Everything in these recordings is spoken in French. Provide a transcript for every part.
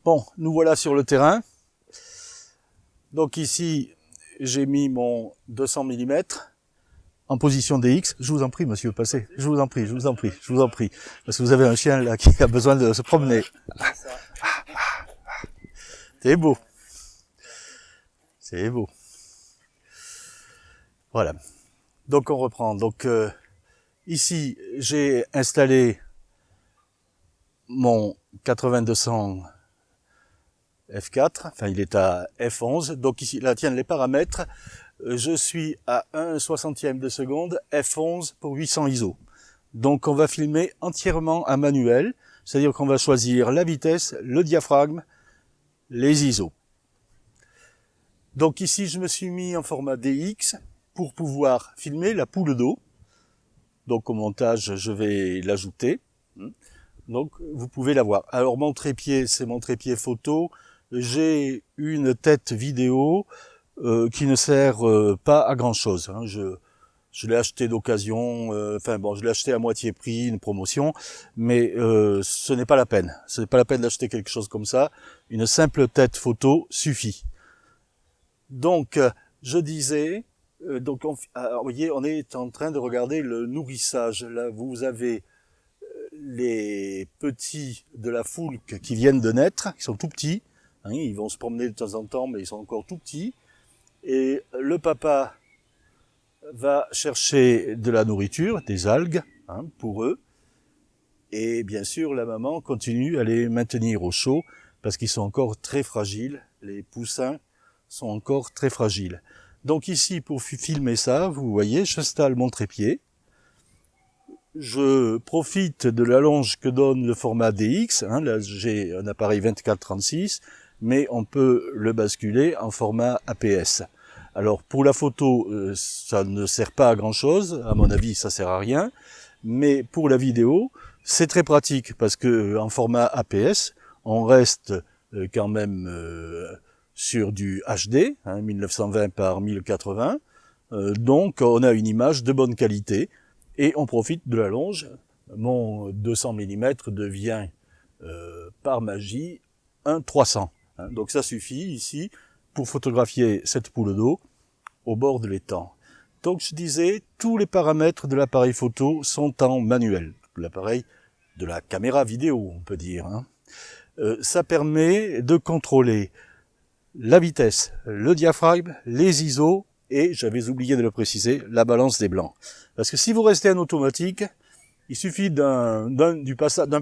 Bon, nous voilà sur le terrain. Donc ici, j'ai mis mon 200 mm en position DX. Je vous en prie, monsieur, passez. Je vous en prie, je vous en prie, je vous en prie. Parce que vous avez un chien là qui a besoin de se promener. C'est beau. C'est beau. Voilà. Donc on reprend. Donc ici, j'ai installé mon 8200 F4, enfin il est à F11, donc ici, là tiens les paramètres, je suis à 1/60 de seconde, F11 pour 800 ISO. Donc on va filmer entièrement à manuel, c'est-à-dire qu'on va choisir la vitesse, le diaphragme, les ISO. Donc ici je me suis mis en format DX pour pouvoir filmer la poule d'eau. Donc au montage je vais l'ajouter. Donc vous pouvez la voir. Alors mon trépied, c'est mon trépied photo. J'ai une tête vidéo qui ne sert pas à grand chose. Hein. Je l'ai acheté d'occasion, enfin bon, je l'ai acheté à moitié prix, une promotion, mais ce n'est pas la peine. Ce n'est pas la peine d'acheter quelque chose comme ça. Une simple tête photo suffit. Donc je disais, alors, vous voyez, on est en train de regarder le nourrissage. Là, vous avez les petits de la foulque qui viennent de naître, qui sont tout petits. Hein, ils vont se promener de temps en temps, mais ils sont encore tout petits. Et le papa va chercher de la nourriture, des algues, hein, pour eux. Et bien sûr, la maman continue à les maintenir au chaud, parce qu'ils sont encore très fragiles. Les poussins sont encore très fragiles. Donc ici, pour filmer ça, vous voyez, j'installe mon trépied. Je profite de l'allonge que donne le format DX. Hein, là, j'ai un appareil 24-36, mais on peut le basculer en format APS. Alors, pour la photo, ça ne sert pas à grand-chose. À mon avis, ça sert à rien. Mais pour la vidéo, c'est très pratique parce que en format APS, on reste quand même sur du HD, hein, 1920 par 1080. Donc, on a une image de bonne qualité. Et on profite de la longe. Mon 200 mm devient, par magie, un 300. Hein. Donc ça suffit ici pour photographier cette poule d'eau au bord de l'étang. Donc je disais, tous les paramètres de l'appareil photo sont en manuel. L'appareil de la caméra vidéo, on peut dire. Hein. Ça permet de contrôler la vitesse, le diaphragme, les ISO, et, j'avais oublié de le préciser, la balance des blancs. Parce que si vous restez en automatique, il suffit d'un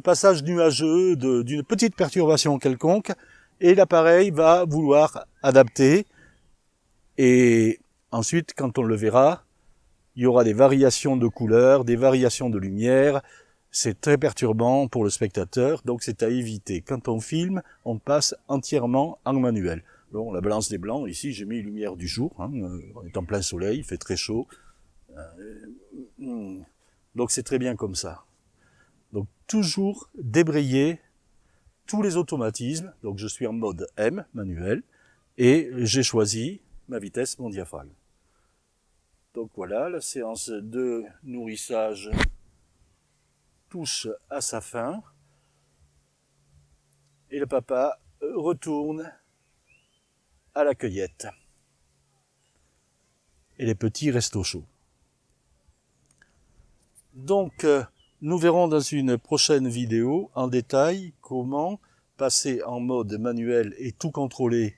passage nuageux, d'une petite perturbation quelconque, et l'appareil va vouloir adapter. Et ensuite, quand on le verra, il y aura des variations de couleurs, des variations de lumière. C'est très perturbant pour le spectateur, donc c'est à éviter. Quand on filme, on passe entièrement en manuel. Bon, la balance des blancs, ici j'ai mis lumière du jour, hein, on est en plein soleil, il fait très chaud. Donc c'est très bien comme ça. Donc toujours débrayer tous les automatismes. Donc je suis en mode M, manuel, et j'ai choisi ma vitesse, mon diaphragme. Donc voilà, la séance de nourrissage touche à sa fin. Et le papa retourne à la cueillette. Et les petits restent au chaud. Donc, nous verrons dans une prochaine vidéo en détail comment passer en mode manuel et tout contrôler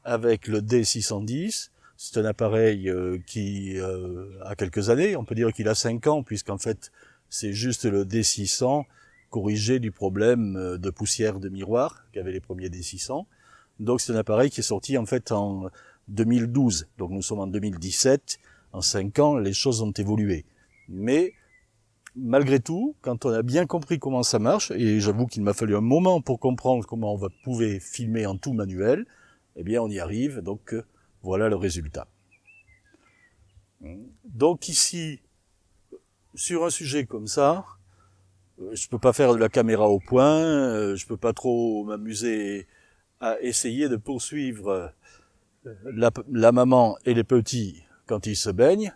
avec le D610. C'est un appareil qui a quelques années, on peut dire qu'il a 5 ans, puisqu'en fait, c'est juste le D600 corrigé du problème de poussière de miroir qu'avaient les premiers D600. Donc c'est un appareil qui est sorti en fait en 2012. Donc nous sommes en 2017. En 5 ans, les choses ont évolué. Mais malgré tout, quand on a bien compris comment ça marche, et j'avoue qu'il m'a fallu un moment pour comprendre comment on pouvait filmer en tout manuel, eh bien on y arrive. Donc voilà le résultat. Donc ici, sur un sujet comme ça, je peux pas faire de la caméra au point, je peux pas trop m'amuser à essayer de poursuivre la maman et les petits quand ils se baignent,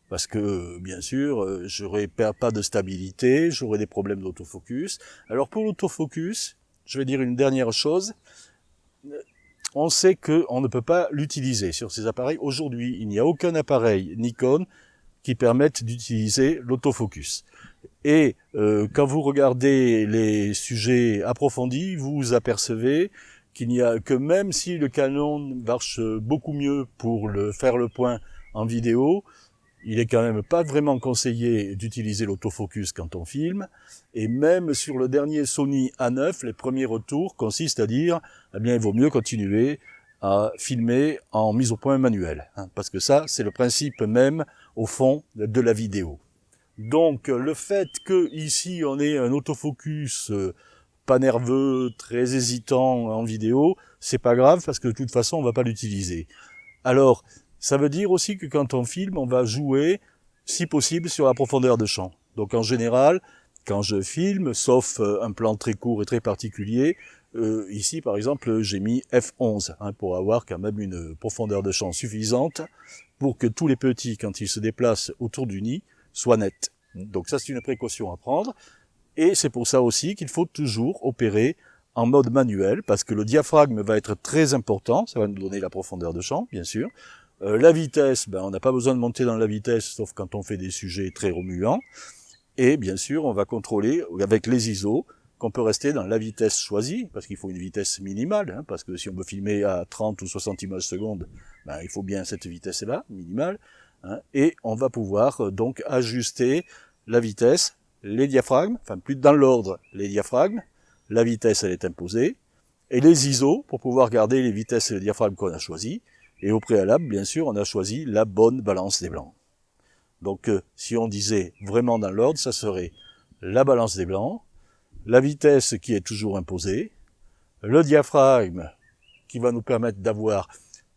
parce que, bien sûr, j'aurais pas de stabilité, j'aurais des problèmes d'autofocus. Alors pour l'autofocus, je vais dire une dernière chose. On sait qu'on ne peut pas l'utiliser sur ces appareils. Aujourd'hui, il n'y a aucun appareil Nikon qui permette d'utiliser l'autofocus. Et quand vous regardez les sujets approfondis, vous apercevez qu'il n'y a que, même si le Canon marche beaucoup mieux pour faire le point en vidéo, il est quand même pas vraiment conseillé d'utiliser l'autofocus quand on filme. Et même sur le dernier Sony A9, les premiers retours consistent à dire, eh bien, il vaut mieux continuer à filmer en mise au point manuelle, hein, parce que ça, c'est le principe même, au fond, de la vidéo. Donc, le fait que ici on ait un autofocus pas nerveux, très hésitant en vidéo, c'est pas grave, parce que de toute façon, on va pas l'utiliser. Alors, ça veut dire aussi que quand on filme, on va jouer, si possible, sur la profondeur de champ. Donc en général, quand je filme, sauf un plan très court et très particulier, ici par exemple, j'ai mis f11, hein, pour avoir quand même une profondeur de champ suffisante pour que tous les petits, quand ils se déplacent autour du nid, soient nets. Donc ça, c'est une précaution à prendre. Et c'est pour ça aussi qu'il faut toujours opérer en mode manuel, parce que le diaphragme va être très important, ça va nous donner la profondeur de champ, bien sûr. La vitesse, on n'a pas besoin de monter dans la vitesse, sauf quand on fait des sujets très remuants. Et bien sûr, on va contrôler avec les ISO qu'on peut rester dans la vitesse choisie, parce qu'il faut une vitesse minimale, hein, parce que si on veut filmer à 30 ou 60 images secondes, il faut bien cette vitesse-là, minimale. Hein, et on va pouvoir donc ajuster la vitesse, les diaphragmes, enfin plus dans l'ordre, les diaphragmes, la vitesse elle est imposée, et les ISO pour pouvoir garder les vitesses et les diaphragmes qu'on a choisis. Et au préalable, bien sûr, on a choisi la bonne balance des blancs. Donc, si on disait vraiment dans l'ordre, ça serait la balance des blancs, la vitesse qui est toujours imposée, le diaphragme qui va nous permettre d'avoir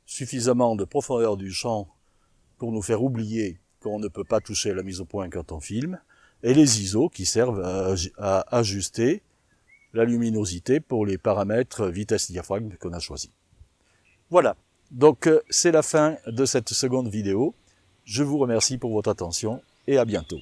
suffisamment de profondeur du champ pour nous faire oublier qu'on ne peut pas toucher la mise au point quand on filme, et les ISO qui servent à ajuster la luminosité pour les paramètres vitesse diaphragme qu'on a choisi. Voilà. Donc, c'est la fin de cette seconde vidéo. Je vous remercie pour votre attention et à bientôt.